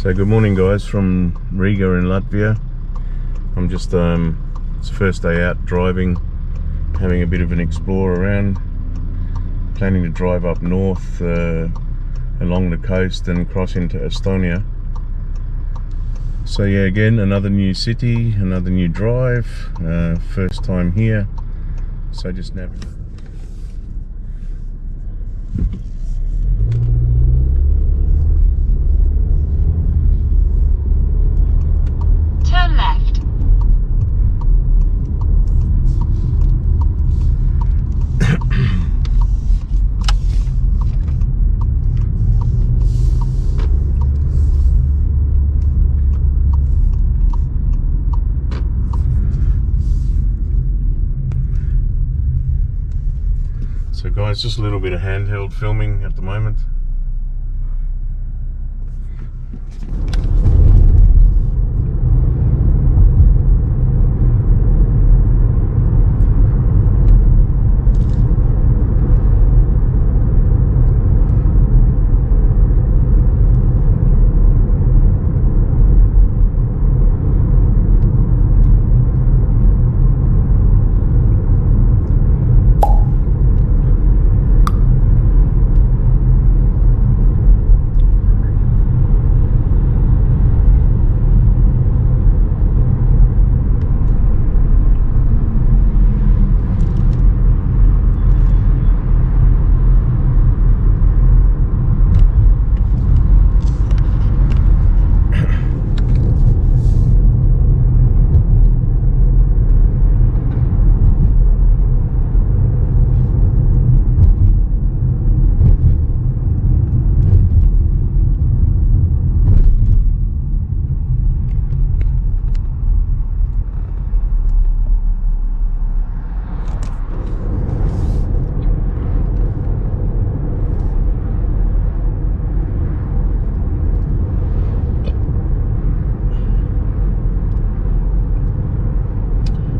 So good morning guys from Riga in Latvia. I'm just, it's the first day out driving, having a bit of an explore around, planning to drive up north along the coast and cross into Estonia. So yeah, again, another new city, another new drive, first time here, so just navigate. Turn left. So guys, just a little bit of handheld filming at the moment.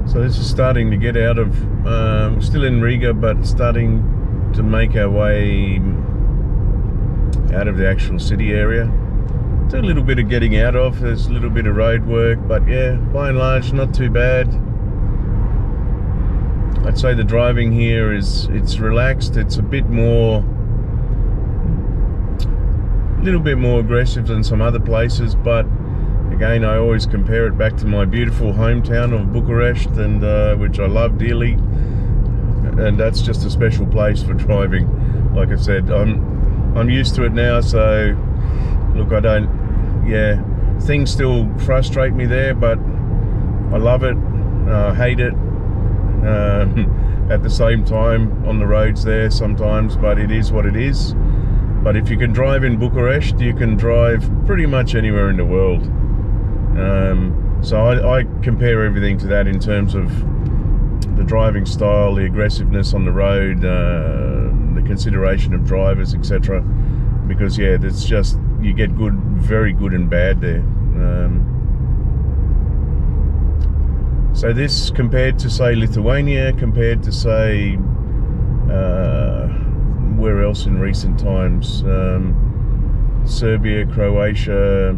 So this is starting to get out of, still in Riga, but starting to make our way out of the actual city area. It's a little bit of getting out of, there's a little bit of road work, but yeah, by and large, not too bad. I'd say the driving here it's relaxed, it's a little bit more aggressive than some other places, but again, I always compare it back to my beautiful hometown of Bucharest, and which I love dearly, and that's just a special place for driving. Like I said, I'm used to it now, so look, things still frustrate me there, but I love it, hate it at the same time on the roads there sometimes, but it is what it is. But if you can drive in Bucharest, you can drive pretty much anywhere in the world. So I compare everything to that in terms of the driving style, the aggressiveness on the road, the consideration of drivers, etc. Because yeah, it's just, you get good, very good and bad there. So this compared to say Lithuania, compared to say where else in recent times, Serbia, Croatia,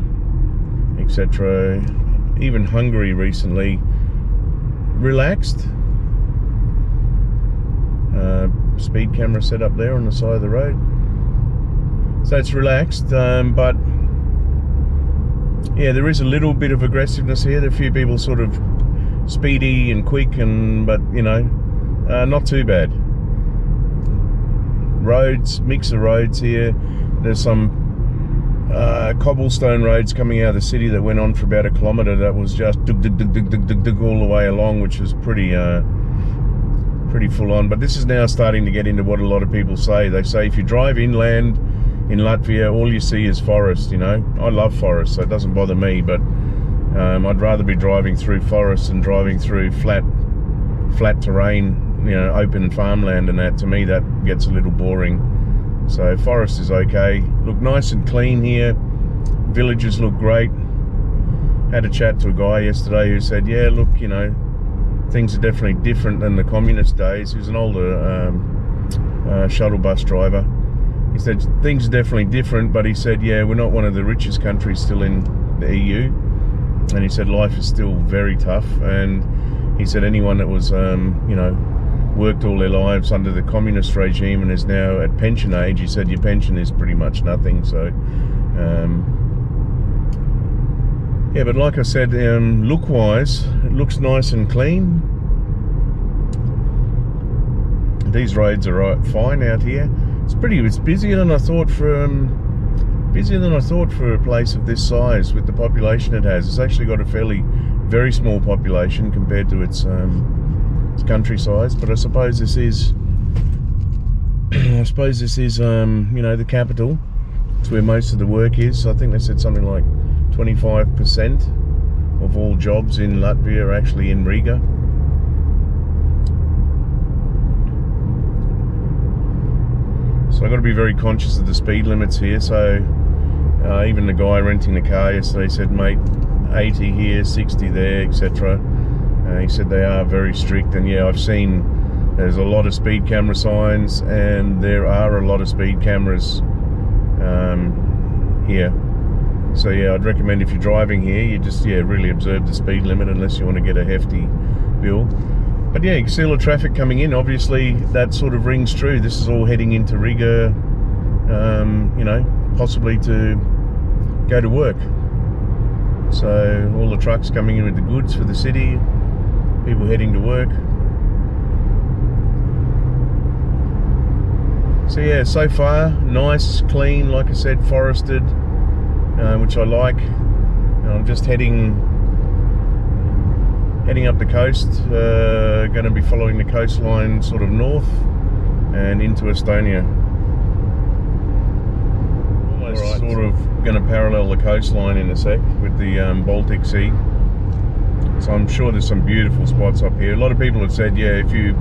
etc., even Hungary recently, relaxed. Speed camera set up there on the side of the road, so it's relaxed, but yeah, there is a little bit of aggressiveness here. There are a few people sort of speedy and quick, but you know, not too bad. Roads, mix of roads here. There's some cobblestone roads coming out of the city that went on for about 1 kilometre. That was just dug all the way along, which was pretty full on. But this is now starting to get into what a lot of people say. They say if you drive inland in Latvia, all you see is forest. You know, I love forests, so it doesn't bother me. But I'd rather be driving through forests than driving through flat terrain, you know, open farmland, and that, to me, that gets a little boring. So forest is okay. Look nice and clean here. Villages look great. Had a chat to a guy yesterday who said, yeah, look, you know, things are definitely different than the communist days. He was an older shuttle bus driver. he said things are definitely different, but he said, yeah, we're not one of the richest countries still in the EU, and he said life is still very tough. And he said anyone that was, you know, worked all their lives under the communist regime and is now at pension age, he said your pension is pretty much nothing. So yeah, but like I said, look wise, it looks nice and clean. These roads are fine out here. It's busier than I thought for a place of this size with the population it has. It's actually got a very small population compared to its country size. But I suppose this is, you know, the capital. It's where most of the work is. I think they said something like 25% of all jobs in Latvia are actually in Riga. So I've got to be very conscious of the speed limits here. So even the guy renting the car yesterday said, mate, 80 here, 60 there, etc. He said they are very strict. And yeah, I've seen there's a lot of speed camera signs, and there are a lot of speed cameras here. So yeah, I'd recommend if you're driving here, you just really observe the speed limit, unless you want to get a hefty bill. But yeah, you can see all the traffic coming in. Obviously, that sort of rings true. This is all heading into Riga, you know, possibly to go to work. So all the trucks coming in with the goods for the city, people heading to work. So yeah, so far, nice, clean, like I said, forested, which I like. I'm just heading up the coast, going to be following the coastline sort of north and into Estonia. Almost sort of going to parallel the coastline in a sec with the Baltic Sea. So I'm sure there's some beautiful spots up here. A lot of people have said, yeah, if you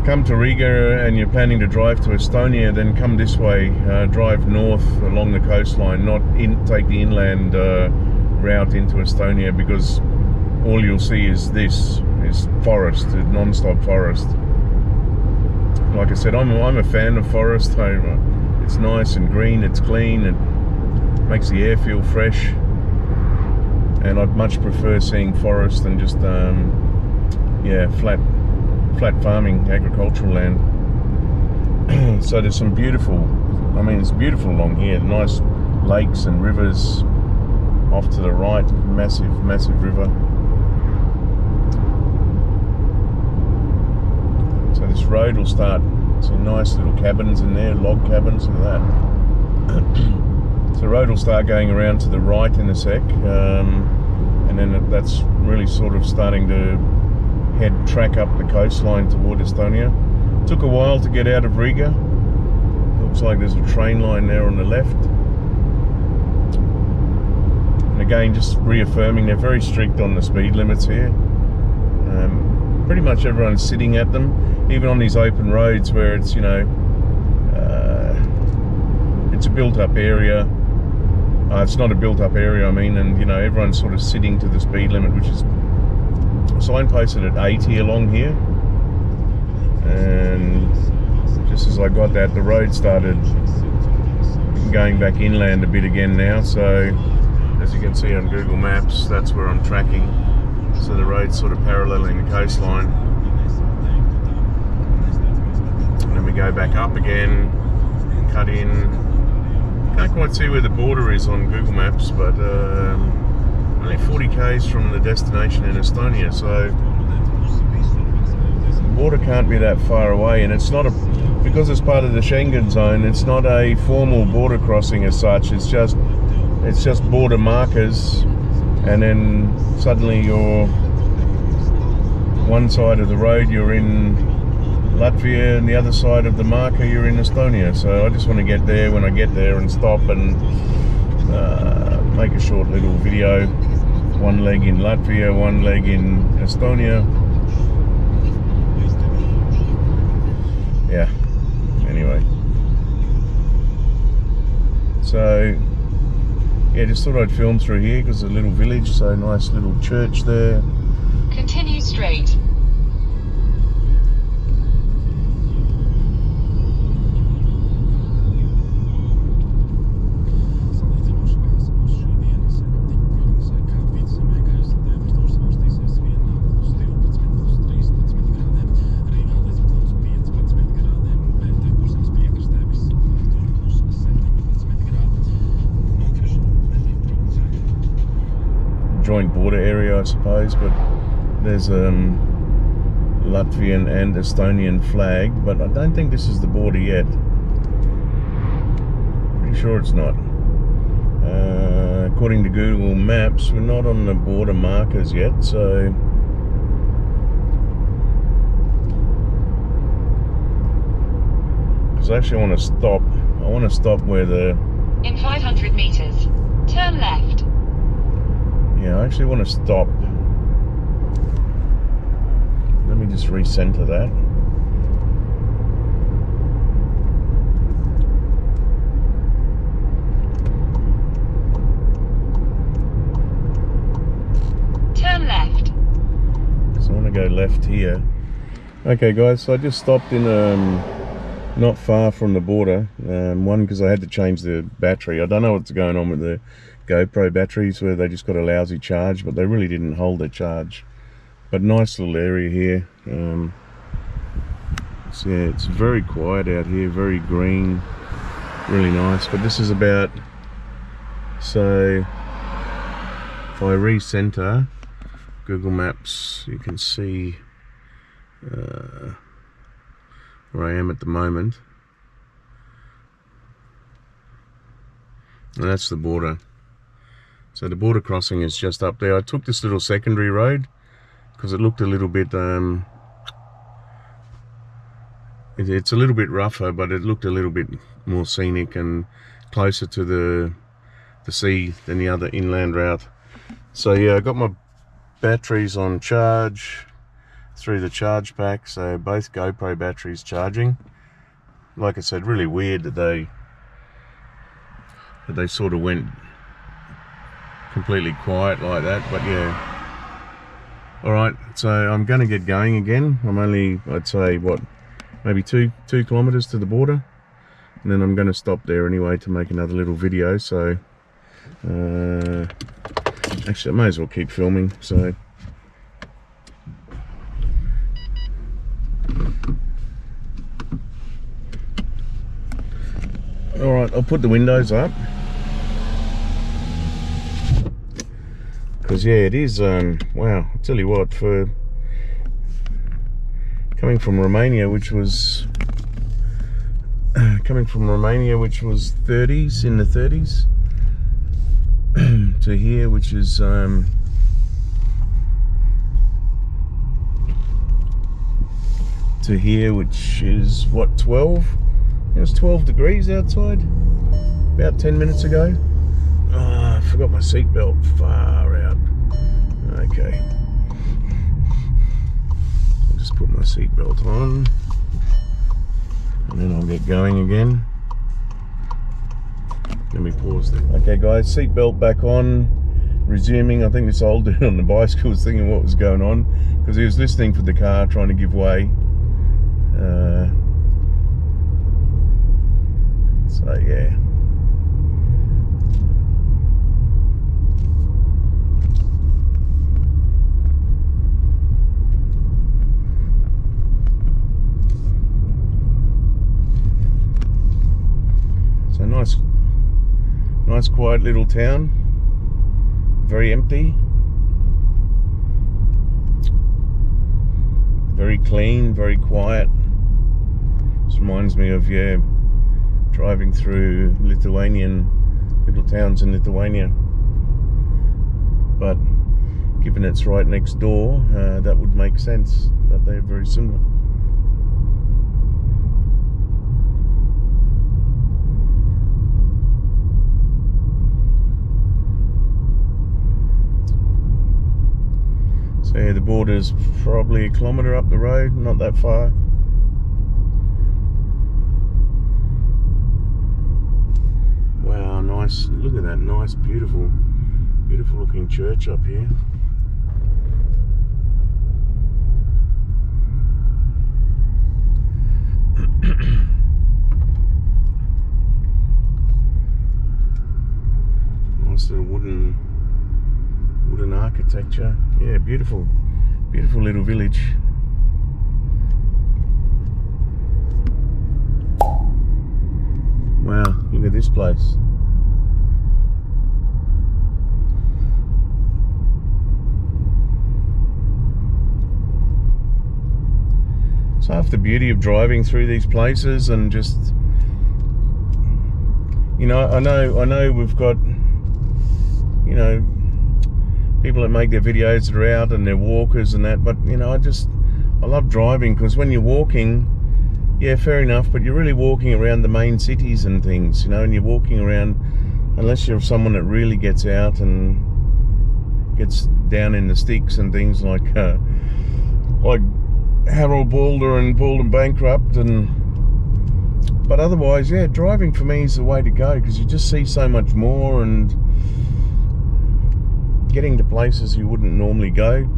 come to Riga and you're planning to drive to Estonia, then come this way, drive north along the coastline, not take the inland route into Estonia, because all you'll see is forest, non-stop forest. Like I said, I'm a fan of forest. It's nice and green, it's clean, it makes the air feel fresh, and I'd much prefer seeing forest than just flat farming, agricultural land. So there's some beautiful, I mean, it's beautiful along here, nice lakes and rivers off to the right, massive river. So this road will start, some nice little cabins in there, log cabins, look at that. So the road will start going around to the right in a sec, and then that's really sort of starting to track up the coastline toward Estonia. Took a while to get out of Riga. Looks like there's a train line there on the left. And again, just reaffirming, they're very strict on the speed limits here. Pretty much everyone's sitting at them, even on these open roads where it's, you know, it's a built-up area. It's not a built-up area, I mean, and you know, everyone's sort of sitting to the speed limit, which is signposted at 80 along here. And just as I got that, the road started going back inland a bit again now. So as you can see on Google Maps, that's where I'm tracking. So the road's sort of paralleling the coastline. And then we go back up again, cut in. Can't quite see where the border is on Google Maps, but only 40 k's from the destination in Estonia, so the border can't be that far away. And it's not because it's part of the Schengen zone, it's not a formal border crossing as such. It's just border markers, and then suddenly you're one side of the road you're in Latvia, and the other side of the marker you're in Estonia. So I just want to get there when I get there and stop and make a short little video. One leg in Latvia, one leg in Estonia. Yeah, anyway. So, yeah, just thought I'd film through here because it's a little village, so nice little church there. Continue straight. border area, I suppose, but there's Latvian and Estonian flag, but I don't think this is the border yet. Pretty sure it's not. According to Google Maps, we're not on the border markers yet, so because I actually want to stop. I want to stop where the... In 500 meters, turn left. Yeah, I actually want to stop. Let me just recenter that. Turn left. So I want to go left here. Okay guys, so I just stopped in not far from the border. One, because I had to change the battery. I don't know what's going on with the GoPro batteries, where they just got a lousy charge, but they really didn't hold their charge. But nice little area here. So yeah, it's very quiet out here, very green, really nice. But this is about, so if I recenter Google Maps, you can see where I am at the moment, and that's the border. So the border crossing is just up there. I took this little secondary road because it looked a little bit it's a little bit rougher, but it looked a little bit more scenic and closer to the sea than the other inland route. So yeah, I got my batteries on charge through the charge pack, so both GoPro batteries charging. Like I said, really weird that they sort of went completely quiet like that, but yeah. All right, so I'm going to get going again. I'm only, I'd say, what, maybe two kilometers to the border, and then I'm going to stop there anyway to make another little video. So actually I may as well keep filming. So all right, I'll put the windows up because yeah, it is wow, I'll tell you what, for coming from Romania, which was 30s, in the 30s, to here, which is to here, which is what, 12? It was 12 degrees outside about 10 minutes ago. I forgot my seatbelt. Far out. Okay, I'll just put my seatbelt on and then I'll get going again. Let me pause there. Okay guys, seatbelt back on, resuming. I think this old dude on the bicycle was thinking what was going on, because he was listening for the car trying to give way. So yeah. So nice quiet little town, very empty, very clean, very quiet. This reminds me of, yeah, driving through little towns in Lithuania, but given it's right next door, that would make sense that they're very similar. So yeah, the border's probably a kilometre up the road, not that far. Wow, nice, look at that nice, beautiful looking church up here. Nice little wooden architecture. Yeah, beautiful little village. Wow, look at this place. half the beauty of driving through these places, and just, you know, I know we've got, you know, people that make their videos that are out and they're walkers and that, but you know, I love driving, because when you're walking, yeah, fair enough, but you're really walking around the main cities and things, you know, and you're walking around, unless you're someone that really gets out and gets down in the sticks and things like Harold Balder and Bald and Bankrupt, but otherwise, yeah, driving for me is the way to go, because you just see so much more and getting to places you wouldn't normally go.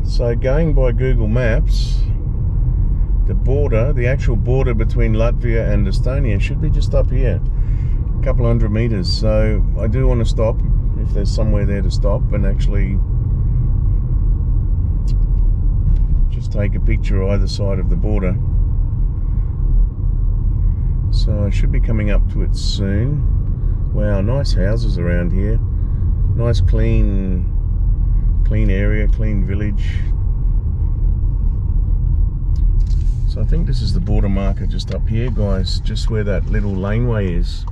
So going by Google Maps, the actual border between Latvia and Estonia should be just up here, a couple hundred meters. So I do want to stop, if there's somewhere there to stop and actually just take a picture either side of the border. So I should be coming up to it soon. Wow, nice houses around here. Nice clean area, clean village. So I think this is the border marker just up here, guys, just where that little laneway is.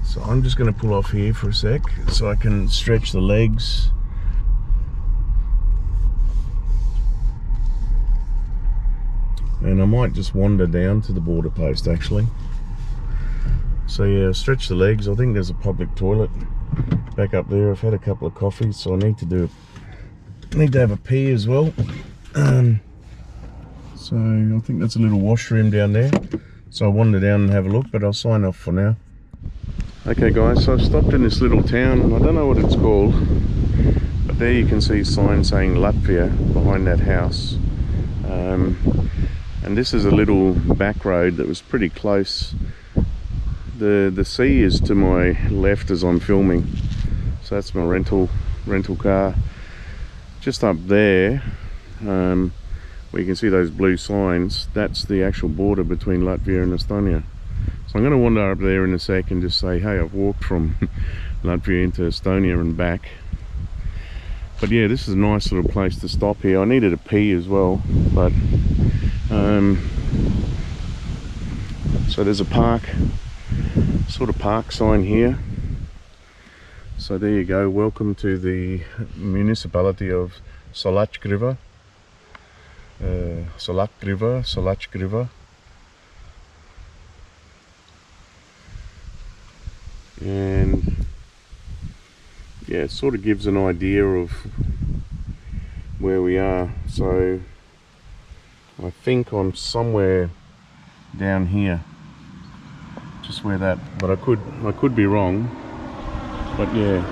So I'm just going to pull off here for a sec so I can stretch the legs. And I might just wander down to the border post actually. So yeah, stretch the legs. I think there's a public toilet back up there. I've had a couple of coffees, so I need to have a pee as well. So I think that's a little washroom down there. So I'll wander down and have a look, but I'll sign off for now. Okay guys, so I've stopped in this little town. I don't know what it's called, but there you can see a sign saying Latvia behind that house. And this is a little back road that was pretty close. The sea is to my left as I'm filming. So that's my rental car. Just up there, where you can see those blue signs, that's the actual border between Latvia and Estonia. So I'm going to wander up there in a sec and just say, hey, I've walked from Latvia into Estonia and back. But yeah, this is a nice little place to stop here. I needed a pee as well, but so there's a sort of park sign here. So there you go, welcome to the municipality of Solachgriva. Solachgriva. And yeah, it sort of gives an idea of where we are. So I think I'm somewhere down here, just where that, but I could be wrong, but yeah.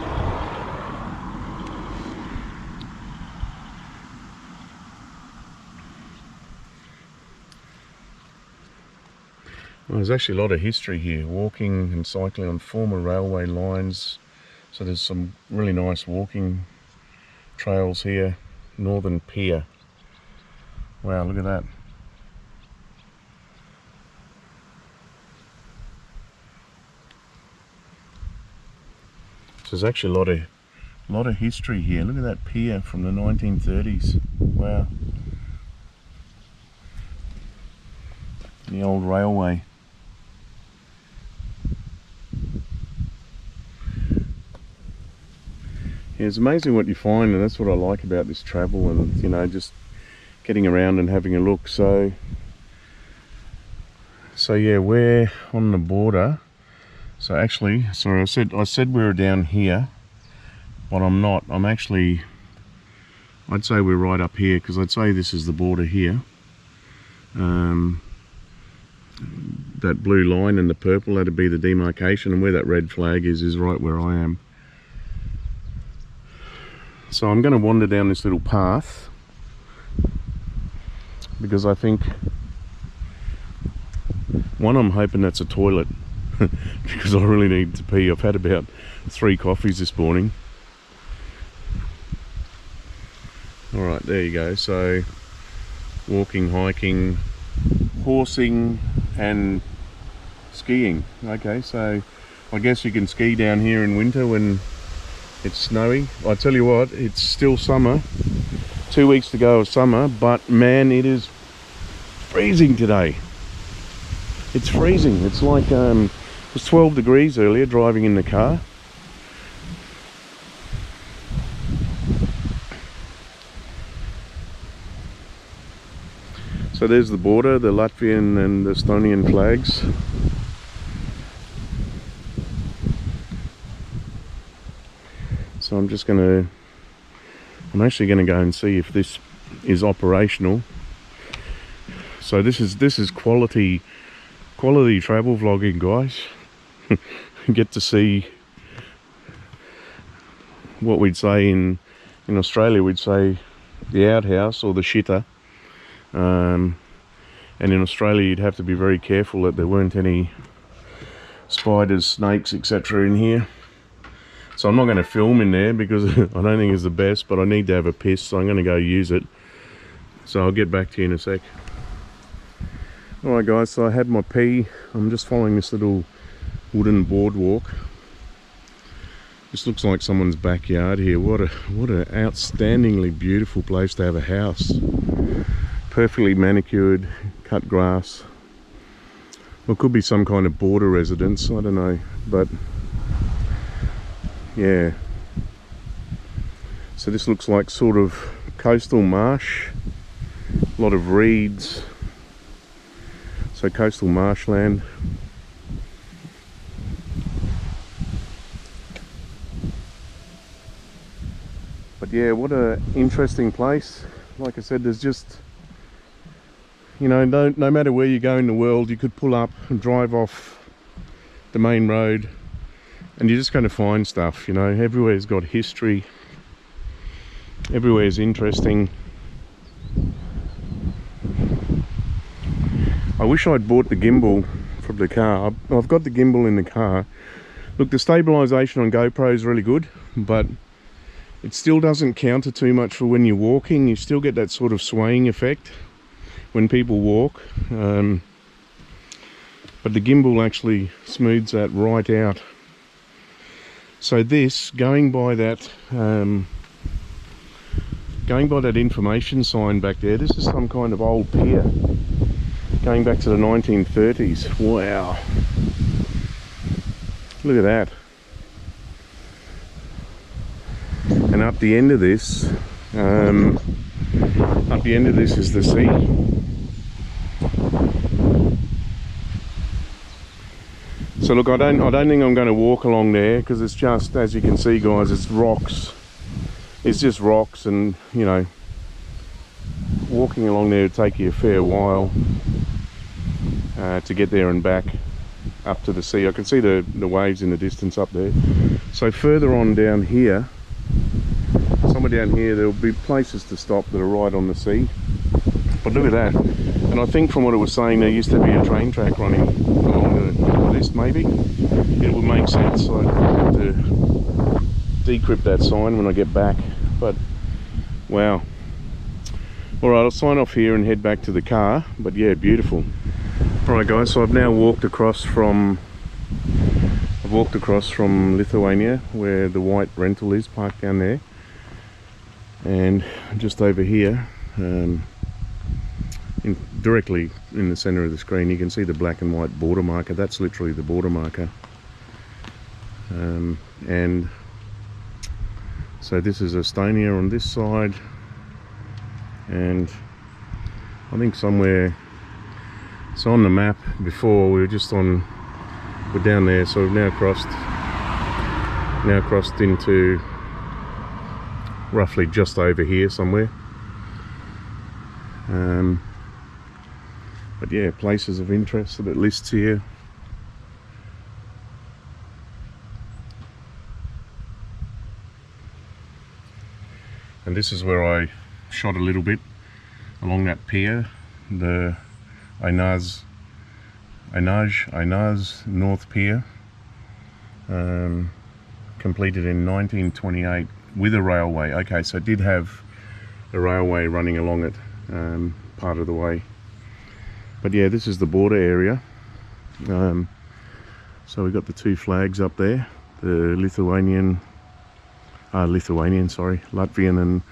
Well, there's actually a lot of history here, walking and cycling on former railway lines. So there's some really nice walking trails here. Northern Pier. Wow, look at that. So there's actually a lot of history here. Look at that pier from the 1930s. Wow. The old railway. Yeah, it's amazing what you find, and that's what I like about this travel, and you know, just getting around and having a look. So yeah, we're on the border. So actually, sorry, I said we were down here, but I'm not. I'm actually, I'd say we're right up here, because I'd say this is the border here. That blue line and the purple, that'd be the demarcation, and where that red flag is right where I am. So I'm going to wander down this little path, because I think, one, I'm hoping that's a toilet, because I really need to pee. I've had about 3 coffees this morning. Alright, there you go. So walking, hiking, horsing and skiing. Okay, so I guess you can ski down here in winter when it's snowy. I tell you what, it's still summer. 2 weeks to go of summer, but man, it is freezing today. It's freezing. It's like it was 12 degrees earlier driving in the car. So there's the border, the Latvian and Estonian flags. So I'm actually gonna go and see if this is operational. So this is quality travel vlogging, guys. Get to see what we'd say in Australia, we'd say the outhouse or the shitter. And in Australia you'd have to be very careful that there weren't any spiders, snakes, etc. in here. So I'm not going to film in there because I don't think it's the best, but I need to have a piss, so I'm going to go use it. So I'll get back to you in a sec. Alright guys, so I had my pee. I'm just following this little wooden boardwalk. This looks like someone's backyard here. What an outstandingly beautiful place to have a house. Perfectly manicured, cut grass. Well, it could be some kind of border residence, I don't know, but yeah. So this looks like sort of coastal marsh, a lot of reeds, so coastal marshland. But yeah, what an interesting place. Like I said, there's just, you know, no matter where you go in the world, you could pull up and drive off the main road and you're just going to find stuff, you know. Everywhere's got history, everywhere's interesting. I wish I'd bought the gimbal from the car. I've got the gimbal in the car. Look, the stabilization on GoPro is really good, but it still doesn't counter too much for when you're walking. You still get that sort of swaying effect when people walk, but the gimbal actually smooths that right out. So this, going by that information sign back there, this is some kind of old pier going back to the 1930s. Wow, look at that. And up the end of this is the sea. So look, I don't think I'm going to walk along there because it's just, as you can see guys, it's rocks. It's just rocks, and you know, walking along there would take you a fair while to get there and back up to the sea. I can see the waves in the distance up there. So further on down here, somewhere down here, there'll be places to stop that are right on the sea. But look at that. And I think from what it was saying, there used to be a train track running along this, maybe. It would make sense. I'd have to decrypt that sign when I get back. But, wow. Alright, I'll sign off here and head back to the car. But yeah, beautiful. Alright guys, so I've now walked across from Lithuania, where the white rental is parked down there. And just over here, directly in the center of the screen, you can see the black and white border marker. That's literally the border marker. And so this is Estonia on this side, and I think somewhere, so on the map before we're down there, so we've now crossed into roughly just over here somewhere. But yeah, places of interest that it lists here. And this is where I shot a little bit along that pier, the Ainaz North Pier, completed in 1928 with a railway. Okay, so it did have a railway running along it part of the way. But yeah, this is the border area. So we've got the two flags up there, the Latvian, Latvian and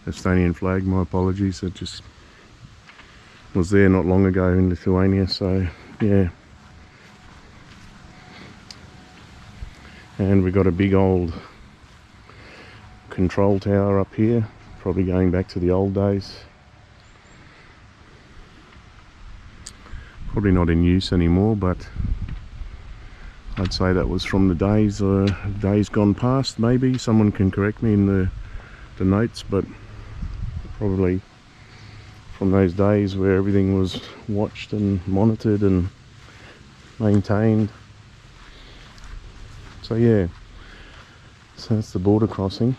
Estonian flag. My apologies, it just was there not long ago in Lithuania, so yeah. And we've got a big old control tower up here, probably going back to the old days. Probably not in use anymore, but I'd say that was from the days gone past. Maybe someone can correct me in the notes, but probably from those days where everything was watched and monitored and maintained. So yeah, so that's the border crossing.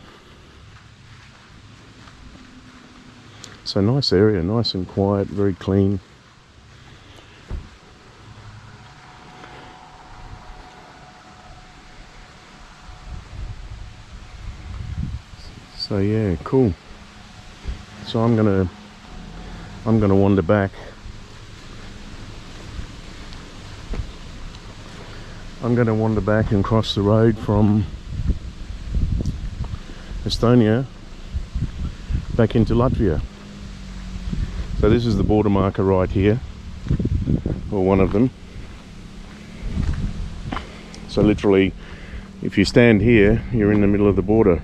So nice area, nice and quiet, very clean. So yeah, cool. So I'm gonna wander back. I'm gonna wander back and cross the road from Estonia back into Latvia. So this is the border marker right here, or one of them. So literally, if you stand here, you're in the middle of the border.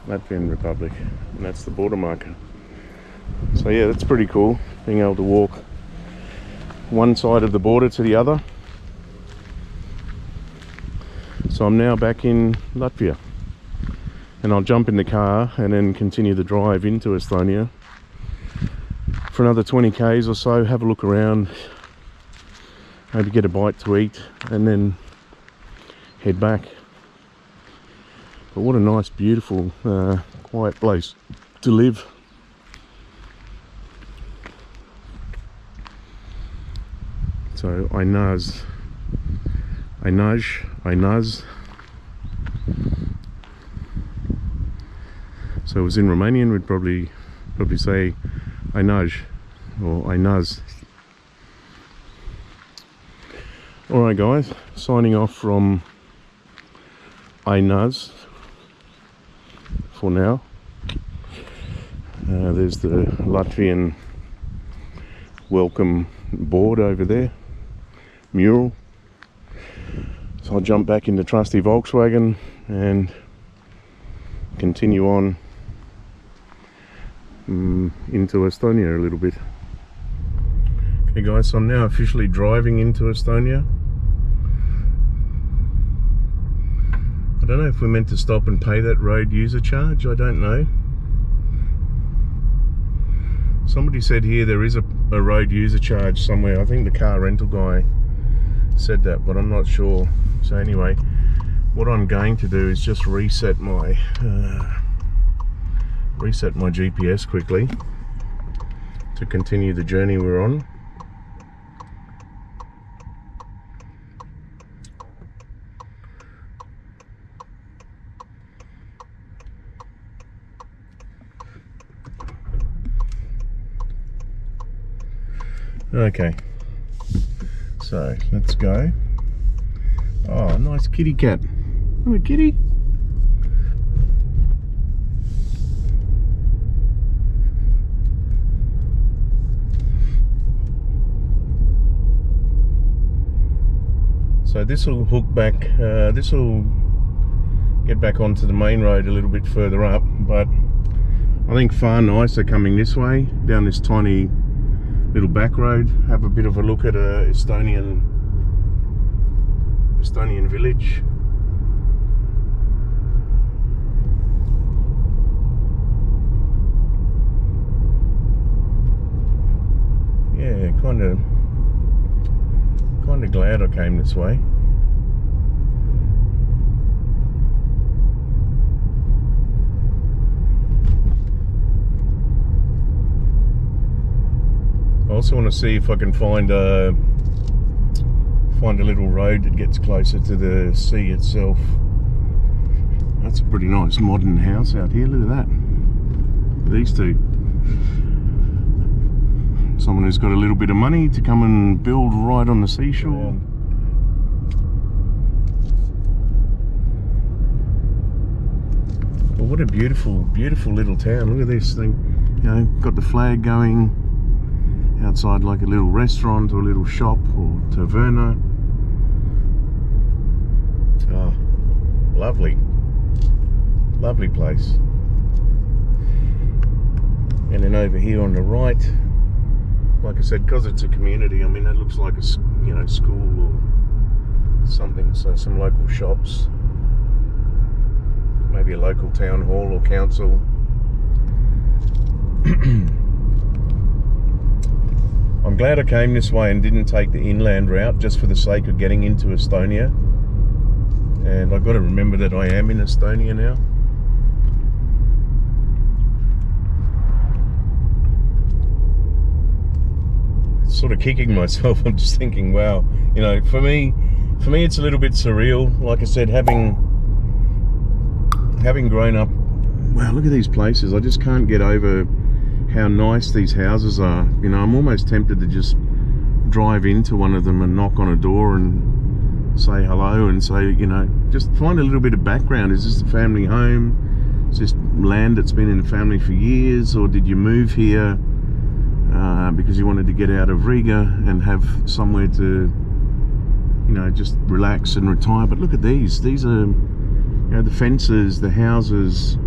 Latvian Republic, and that's the border marker. So yeah, that's pretty cool, being able to walk one side of the border to the other. So I'm now back in Latvia, and I'll jump in the car and then continue the drive into Estonia for another 20 k's or so, have a look around, maybe get a bite to eat, and then head back. But what a nice, beautiful, quiet place to live. So Ainaz. So it was in Romanian, we'd probably say Ainaj or Ainaz. Alright guys, signing off from Ainaz for now. There's the Latvian welcome board over there, mural. So I'll jump back in the trusty Volkswagen and continue on into Estonia a little bit. Okay guys, so I'm now officially driving into Estonia. I don't know if we're meant to stop and pay that road user charge, I don't know. Somebody said here there is a road user charge somewhere. I think the car rental guy said that, but I'm not sure. So anyway, what I'm going to do is just reset my GPS quickly to continue the journey we're on. Okay, so let's go. Oh, nice kitty cat. Hello, kitty. So this will hook back, this will get back onto the main road a little bit further up, but I think far nicer coming this way, down this tiny little back road. Have a bit of a look at a Estonian village. Yeah, kind of glad I came this way. I also want to see if I can find a little road that gets closer to the sea itself. That's a pretty nice modern house out here. Look at that. These two. So someone who's got a little bit of money to come and build right on the seashore. Well, what a beautiful, beautiful little town. Look at this thing. You know, got the flag going outside, like a little restaurant or a little shop or taverna. Oh, lovely. Lovely place. And then over here on the right, like I said, because it's a community, I mean, that looks like a, you know, school or something. So some local shops, maybe a local town hall or council. I'm glad I came this way and didn't take the inland route just for the sake of getting into Estonia. And I've got to remember that I am in Estonia now. Sort of kicking myself. I'm just thinking, wow, you know, for me it's a little bit surreal. Like I said, having grown up, wow, look at these places. I just can't get over how nice these houses are. You know, I'm almost tempted to just drive into one of them and knock on a door and say hello and say, you know, just find a little bit of background. Is this a family home? Is this land that's been in the family for years, or did you move here because you wanted to get out of Riga and have somewhere to, you know, just relax and retire? But look at these are, you know, the fences, the houses.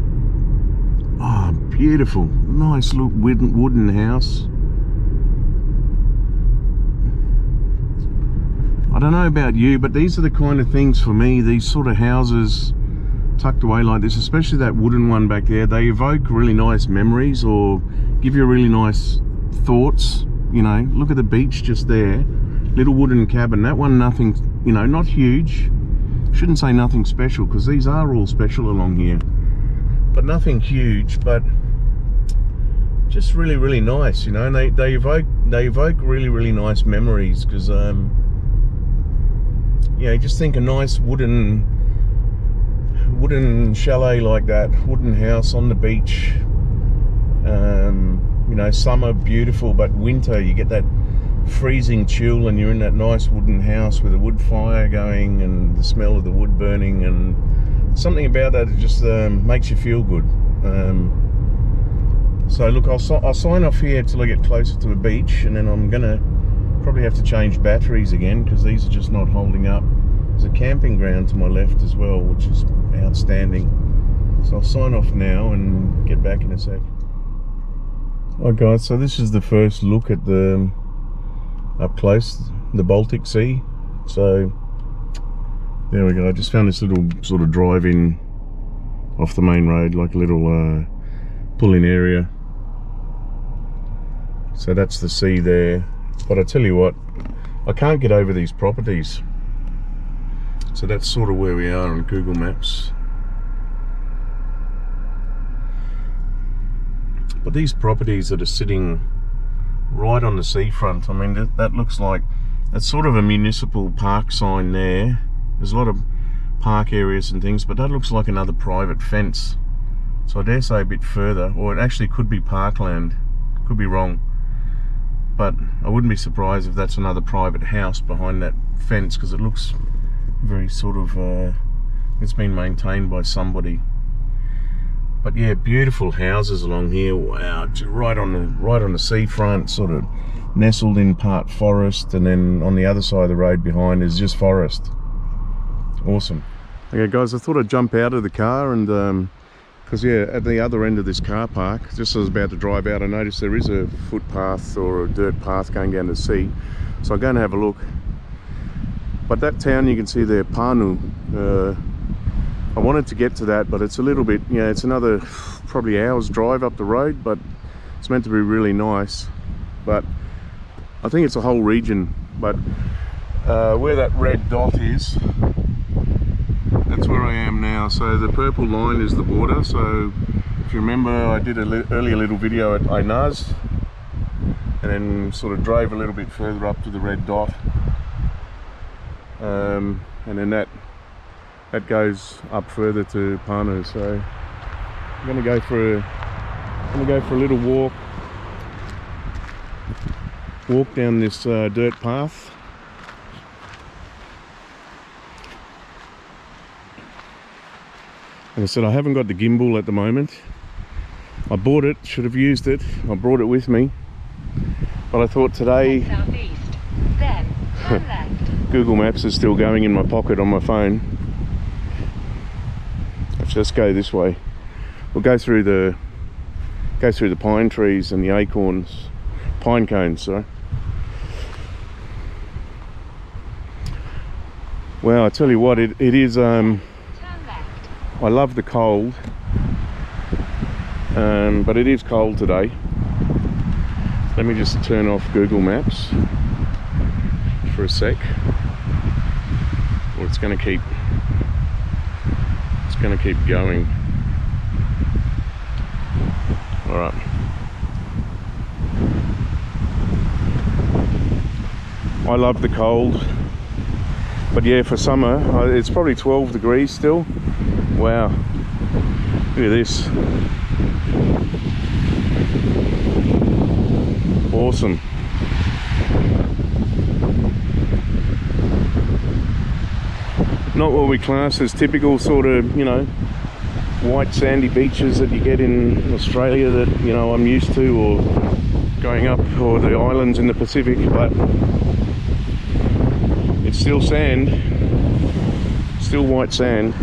Oh, beautiful, nice little wooden house. I don't know about you, but these are the kind of things for me, these sort of houses tucked away like this, especially that wooden one back there, they evoke really nice memories or give you really nice thoughts. You know, look at the beach just there, little wooden cabin. That one, nothing, you know, not huge. Shouldn't say nothing special, because these are all special along here, but nothing huge, but just really, really nice, you know. And they evoke really, really nice memories, because you know, just think a nice wooden chalet like that, wooden house on the beach. You know, summer beautiful, but winter you get that freezing chill, and you're in that nice wooden house with a wood fire going and the smell of the wood burning, and something about that, it just makes you feel good. So look, I'll sign off here till I get closer to the beach, and then I'm gonna probably have to change batteries again, because these are just not holding up. There's a camping ground to my left as well, which is outstanding. So I'll sign off now and get back in a sec. Alright guys, so this is the first look at the up close, the Baltic Sea. So there we go. I just found this little sort of drive-in off the main road, like a little pull-in area. So that's the sea there. But I tell you what, I can't get over these properties. So that's sort of where we are on Google Maps. But these properties that are sitting right on the seafront, I mean, that looks like, that's sort of a municipal park sign there. There's a lot of park areas and things, but that looks like another private fence. So I dare say a bit further, or it actually could be parkland, could be wrong. But I wouldn't be surprised if that's another private house behind that fence, because it looks very sort of, it's been maintained by somebody. But yeah, beautiful houses along here. Wow, right on the seafront, sort of nestled in part forest, and then on the other side of the road behind is just forest. Awesome. Okay guys, I thought I'd jump out of the car, and because yeah, at the other end of this car park, just as I was about to drive out, I noticed there is a footpath or a dirt path going down to the sea. So I'm going to have a look. But that town you can see there, Panu, I wanted to get to that, but it's a little bit, you know, it's another probably hour's drive up the road, but it's meant to be really nice. But I think it's a whole region. But where that red dot is, that's where I am now. So the purple line is the border. So if you remember, I did an earlier little video at Ainaz, and then sort of drove a little bit further up to the red dot, and then that goes up further to Panu. So I'm gonna go for a little walk walk down this dirt path. Like I said, I haven't got the gimbal at the moment. I bought it, should have used it. I brought it with me. But I thought today... Southeast, then turn left. Google Maps is still going in my pocket on my phone. Let's just go this way. We'll go through the pine trees and the acorns, pine cones, sorry. Well, I tell you what, it is. Turn left. I love the cold, but it is cold today. Let me just turn off Google Maps for a sec, or it's going to keep going. All right. I love the cold, but yeah, for summer it's probably 12 degrees still. Wow, look at this. Awesome. Not what we class as typical sort of, you know, white sandy beaches that you get in Australia that, you know, I'm used to, or going up, or the islands in the Pacific, but it's still sand, still white sand.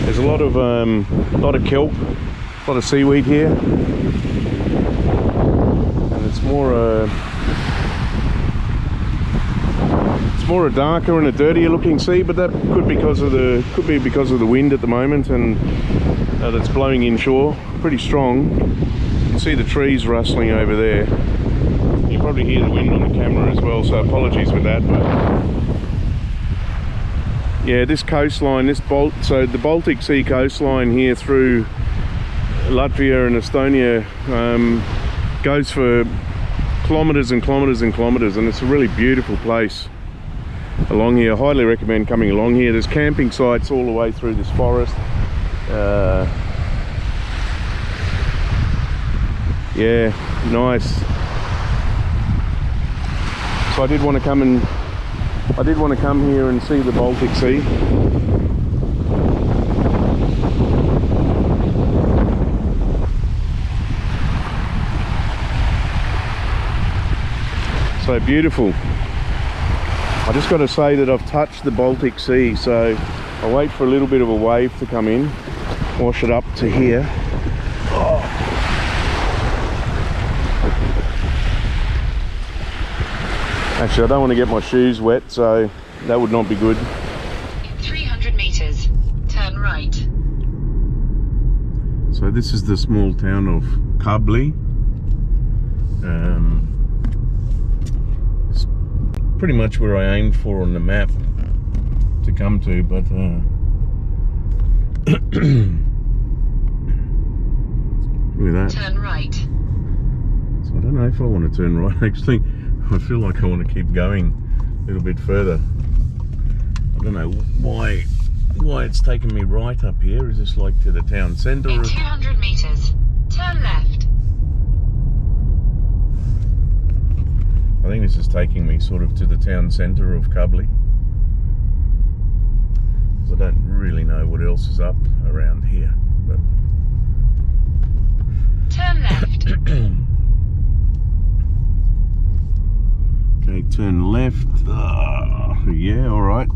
There's a lot of kelp, a lot of seaweed here, and it's more a darker and a dirtier looking sea, but that could be because of the wind at the moment, and that's blowing inshore pretty strong. You can see the trees rustling over there. You probably hear the wind on the camera as well, so apologies with that. But yeah, this coastline, so the Baltic Sea coastline here through Latvia and Estonia goes for kilometres and kilometres and kilometres, and it's a really beautiful place along here. I highly recommend coming along here. There's camping sites all the way through this forest. Yeah, nice. So I did want to come here and see the Baltic Sea. So beautiful. I just got to say that I've touched the Baltic Sea, so I'll wait for a little bit of a wave to come in, wash it up to here. Oh. Actually, I don't want to get my shoes wet, so that would not be good. In 300 meters, turn right. So this is the small town of Kabli. It's pretty much where I aimed for on the map to come to, but look at that. Turn right. So I don't know if I want to turn right, actually. I feel like I want to keep going a little bit further. I don't know why it's taking me right up here. Is this like to the town centre? In 200 meters, turn left. I think this is taking me sort of to the town centre of Kabli. I don't really know what else is up around here, but turn left. Okay, turn left. Yeah, all right.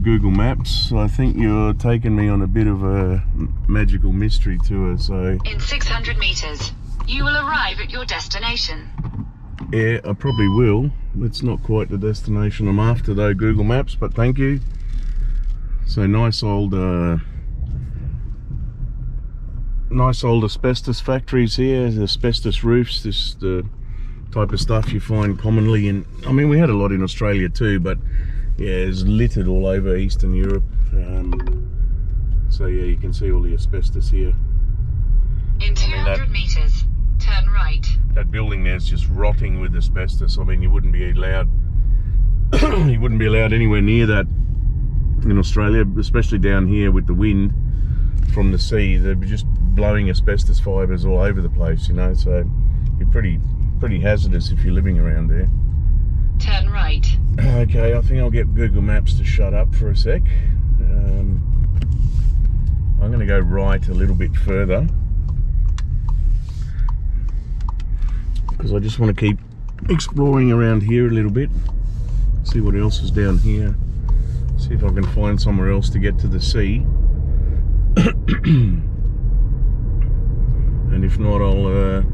Google Maps, I think you're taking me on a bit of a magical mystery tour. So in 600 meters, you will arrive at your destination. Yeah, I probably will. It's not quite the destination I'm after though, Google Maps, but thank you. So nice old asbestos factories here, the asbestos roofs. This is the type of stuff you find commonly in, I mean, we had a lot in Australia too, but yeah, it's littered all over Eastern Europe. So yeah, you can see all the asbestos here. In 200 meters, turn right. That building there's just rotting with asbestos. I mean, you wouldn't be allowed anywhere near that in Australia, especially down here with the wind from the sea. There'd be just blowing asbestos fibres all over the place, you know, so you're pretty hazardous if you're living around there. Turn right. Okay, I think I'll get Google Maps to shut up for a sec. I'm going to go right a little bit further because I just want to keep exploring around here a little bit, see what else is down here, see if I can find somewhere else to get to the sea. And if not, I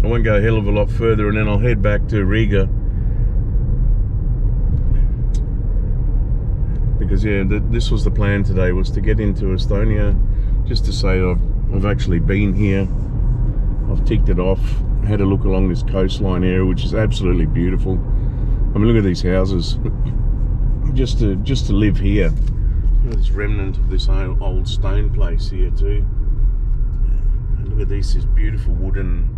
won't go a hell of a lot further, and then I'll head back to Riga. Because yeah, this was the plan today, was to get into Estonia, just to say I've actually been here. I've ticked it off, had a look along this coastline area, which is absolutely beautiful. I mean, look at these houses. Just to live here. Look at this remnant of this old stone place here too. And look at this beautiful wooden.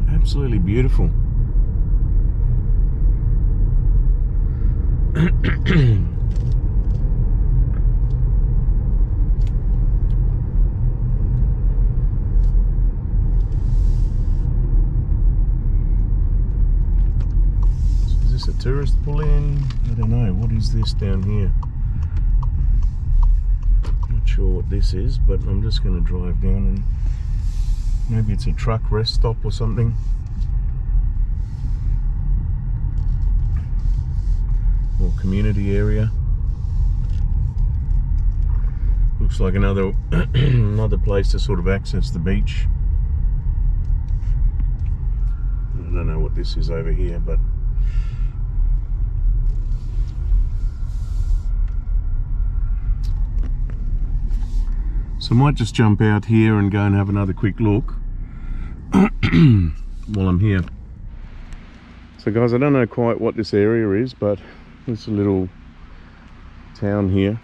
Absolutely beautiful. Is this a tourist pull-in? I don't know. What is this down here? Not sure what this is, but I'm just going to drive down and maybe it's a truck rest stop or something. Or community area. Looks like another another place to sort of access the beach. I don't know what this is over here, but so I might just jump out here and go and have another quick look while I'm here. So guys, I don't know quite what this area is, but it's a little town here.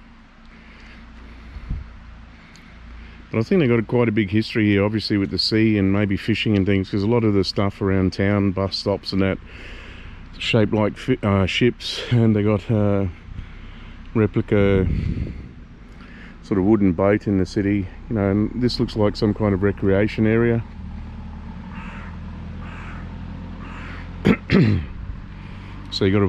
But I think they've got quite a big history here, obviously with the sea and maybe fishing and things, because a lot of the stuff around town, bus stops and that, shaped like ships, and they got replica sort of wooden boat in the city, you know, and this looks like some kind of recreation area. So you got a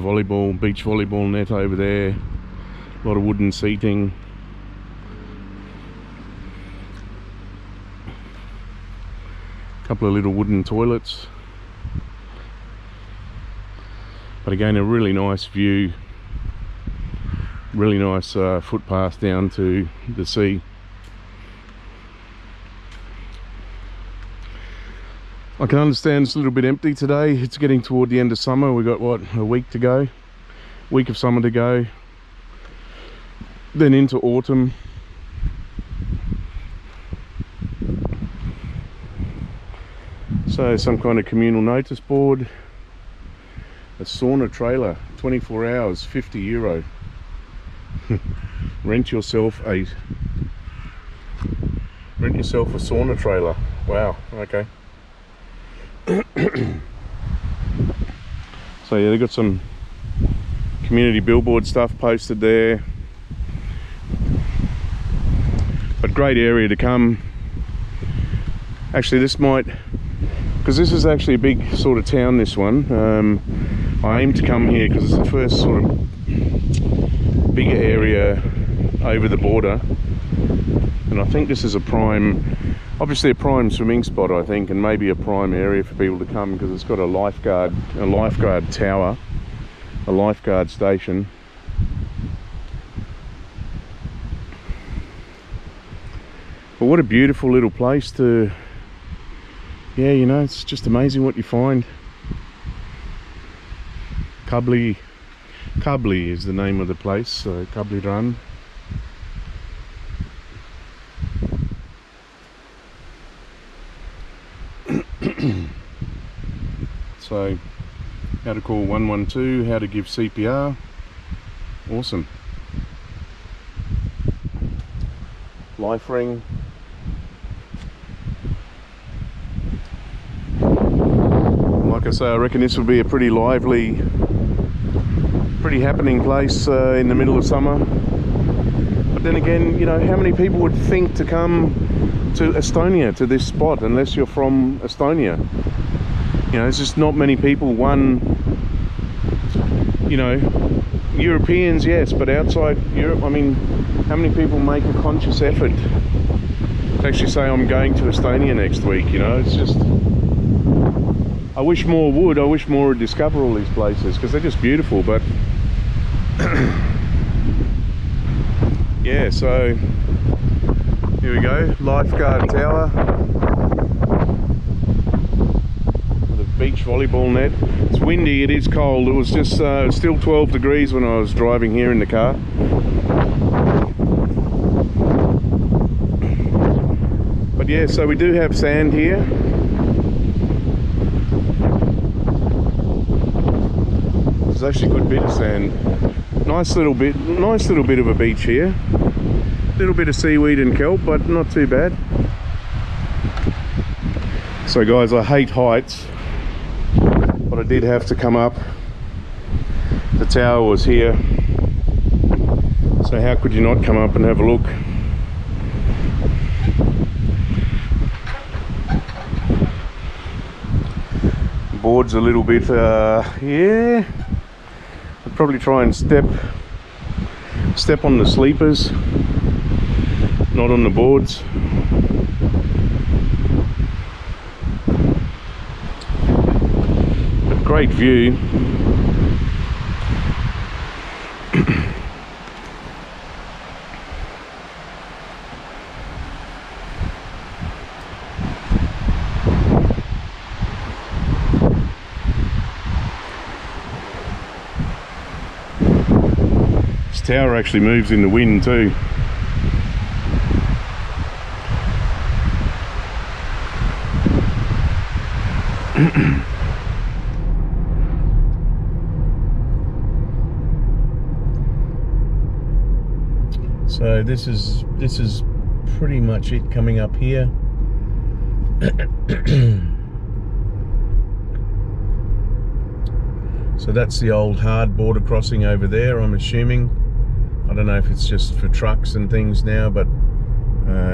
beach volleyball net over there, a lot of wooden seating. A couple of little wooden toilets. But again, a really nice view, really nice footpath down to the sea. I can understand it's a little bit empty today. It's getting toward the end of summer. We've got, what, a week to go? Week of summer to go. Then into autumn. So some kind of communal notice board. A sauna trailer, 24 hours, €50. Rent yourself a sauna trailer. Wow, okay. So yeah, they've got some community billboard stuff posted there, but great area to come. Actually, this might, because this is actually a big sort of town, this one. I aim to come here because it's the first sort of bigger area over the border, and I think this is a prime, obviously a prime swimming spot, I think, and maybe a prime area for people to come, because it's got a lifeguard tower, a lifeguard station. But what a beautiful little place to, yeah, you know, it's just amazing what you find. Kabli is the name of the place, so Kabli Run. So, how to call 112, how to give CPR. Awesome. Life ring. Like I say, I reckon this will be a pretty lively, pretty happening place in the middle of summer. But then again, you know, how many people would think to come to Estonia, to this spot, unless you're from Estonia? You know, there's just not many people. One, you know, Europeans, yes, but outside Europe, I mean, how many people make a conscious effort to actually say, I'm going to Estonia next week? You know, it's just, I wish more would. I wish more would discover all these places, because they're just beautiful. But yeah, so here we go, lifeguard tower with a beach volleyball net. It's windy, it is cold. It was just still 12 degrees when I was driving here in the car. But yeah, so we do have sand here. There's actually a good bit of sand. Nice little bit of a beach here. Little bit of seaweed and kelp, but not too bad. So guys, I hate heights, but I did have to come up. The tower was here, so how could you not come up and have a look? Board's a little bit, yeah. I'd probably try and step on the sleepers, not on the boards. But great view. This tower actually moves in the wind too. So this is pretty much it coming up here. So that's the old hard border crossing over there, I'm assuming. I don't know if it's just for trucks and things now, but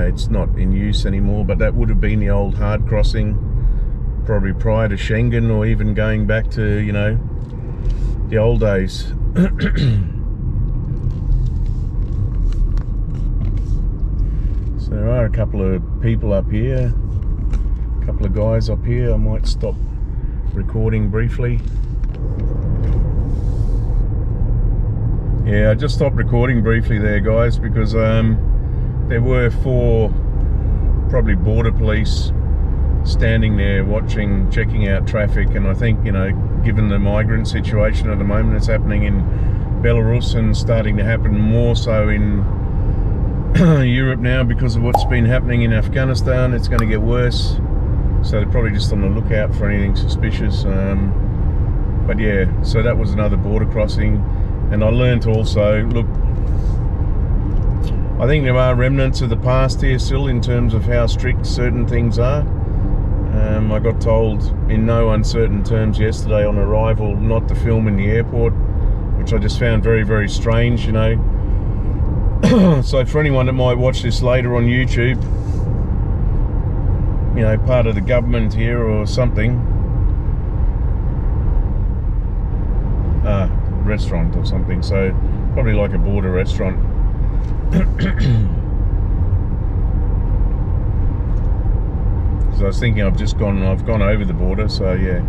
it's not in use anymore. But that would have been the old hard crossing, probably prior to Schengen, or even going back to, you know, the old days. So there are a couple of people up here, a couple of guys up here. I might stop recording briefly. Yeah, I just stopped recording briefly there, guys, because there were 4 probably border police standing there watching, checking out traffic. And I think, you know, given the migrant situation at the moment, it's happening in Belarus and starting to happen more so in Europe now because of what's been happening in Afghanistan. It's going to get worse, so they're probably just on the lookout for anything suspicious. But yeah, so that was another border crossing. And I learned also, look, I think there are remnants of the past here still in terms of how strict certain things are. I got told in no uncertain terms yesterday on arrival not to film in the airport, which I just found very, very strange, you know. So for anyone that might watch this later on YouTube, you know, part of the government here or something, restaurant or something, so probably like a border restaurant. Because I was thinking I've gone over the border, so yeah.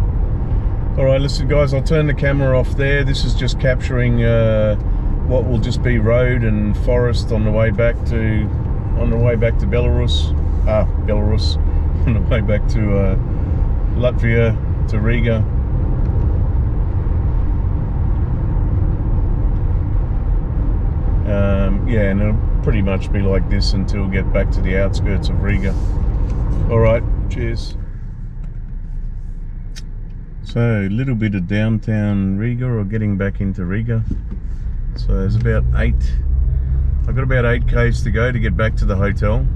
Alright, listen guys, I'll turn the camera off there. This is just capturing what will just be road and forest on the way back to Belarus, on the way back to Latvia, to Riga. Yeah, and it'll pretty much be like this until we get back to the outskirts of Riga. Alright, cheers. So, a little bit of downtown Riga, or getting back into Riga. So there's about 8, I've got about 8 k's to go to get back to the hotel.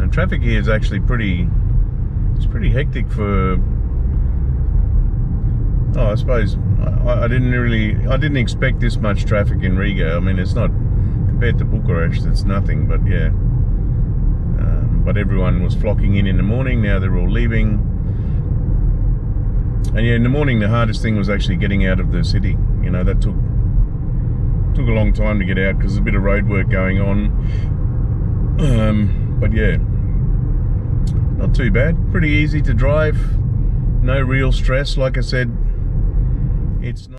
And traffic here is actually pretty hectic for, oh, I suppose I didn't expect this much traffic in Riga. I mean, it's not, compared to Bucharest, it's nothing, but yeah. But everyone was flocking in the morning. Now they're all leaving. And yeah, in the morning, the hardest thing was actually getting out of the city. You know, that took a long time to get out because there's a bit of road work going on. But yeah, not too bad. Pretty easy to drive. No real stress. Like I said, it's not